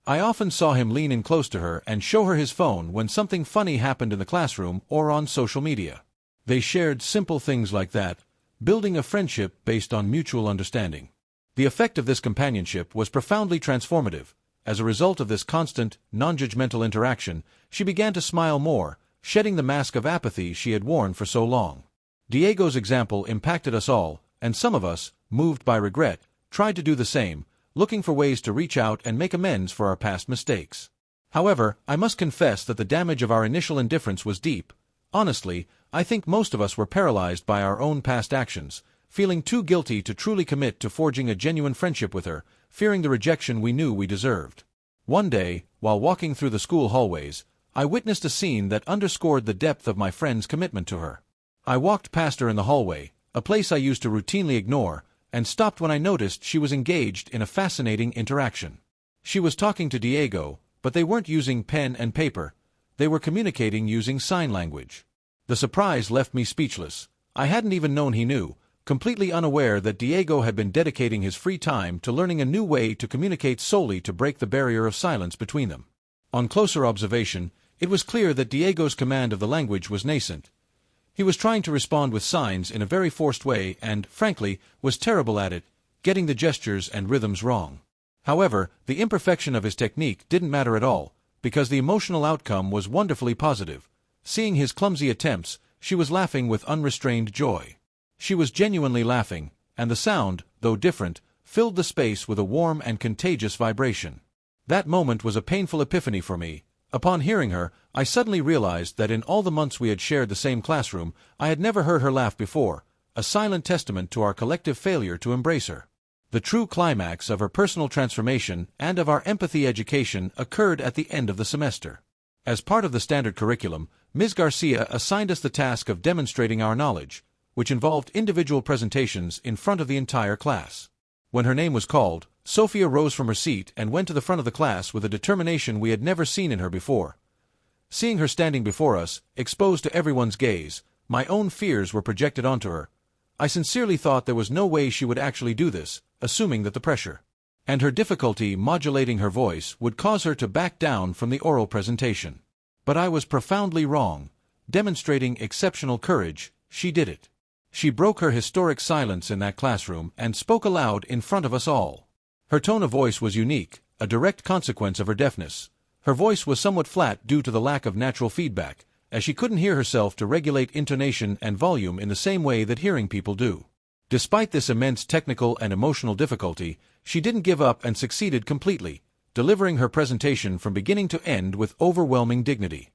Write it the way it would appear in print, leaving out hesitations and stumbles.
I often saw him lean in close to her and show her his phone when something funny happened in the classroom or on social media. They shared simple things like that, building a friendship based on mutual understanding. The effect of this companionship was profoundly transformative. As a result of this constant, non-judgmental interaction, she began to smile more, shedding the mask of apathy she had worn for so long. Diego's example impacted us all, and some of us, moved by regret, tried to do the same, looking for ways to reach out and make amends for our past mistakes. However, I must confess that the damage of our initial indifference was deep. Honestly, I think most of us were paralyzed by our own past actions, feeling too guilty to truly commit to forging a genuine friendship with her, fearing the rejection we knew we deserved. One day, while walking through the school hallways, I witnessed a scene that underscored the depth of my friend's commitment to her. I walked past her in the hallway, a place I used to routinely ignore, and stopped when I noticed she was engaged in a fascinating interaction. She was talking to Diego, but they weren't using pen and paper. They were communicating using sign language. The surprise left me speechless. I hadn't even known he knew, completely unaware that Diego had been dedicating his free time to learning a new way to communicate solely to break the barrier of silence between them. On closer observation, it was clear that Diego's command of the language was nascent. He was trying to respond with signs in a very forced way and, frankly, was terrible at it, getting the gestures and rhythms wrong. However, the imperfection of his technique didn't matter at all, because the emotional outcome was wonderfully positive. Seeing his clumsy attempts, she was laughing with unrestrained joy. She was genuinely laughing, and the sound, though different, filled the space with a warm and contagious vibration. That moment was a painful epiphany for me. Upon hearing her, I suddenly realized that in all the months we had shared the same classroom, I had never heard her laugh before, a silent testament to our collective failure to embrace her. The true climax of her personal transformation and of our empathy education occurred at the end of the semester. As part of the standard curriculum, Ms. Garcia assigned us the task of demonstrating our knowledge, which involved individual presentations in front of the entire class. When her name was called, Sophia rose from her seat and went to the front of the class with a determination we had never seen in her before. Seeing her standing before us, exposed to everyone's gaze, my own fears were projected onto her. I sincerely thought there was no way she would actually do this, assuming that the pressure and her difficulty modulating her voice would cause her to back down from the oral presentation. But I was profoundly wrong. Demonstrating exceptional courage, she did it. She broke her historic silence in that classroom and spoke aloud in front of us all. Her tone of voice was unique, a direct consequence of her deafness. Her voice was somewhat flat due to the lack of natural feedback, as she couldn't hear herself to regulate intonation and volume in the same way that hearing people do. Despite this immense technical and emotional difficulty, she didn't give up and succeeded completely, delivering her presentation from beginning to end with overwhelming dignity.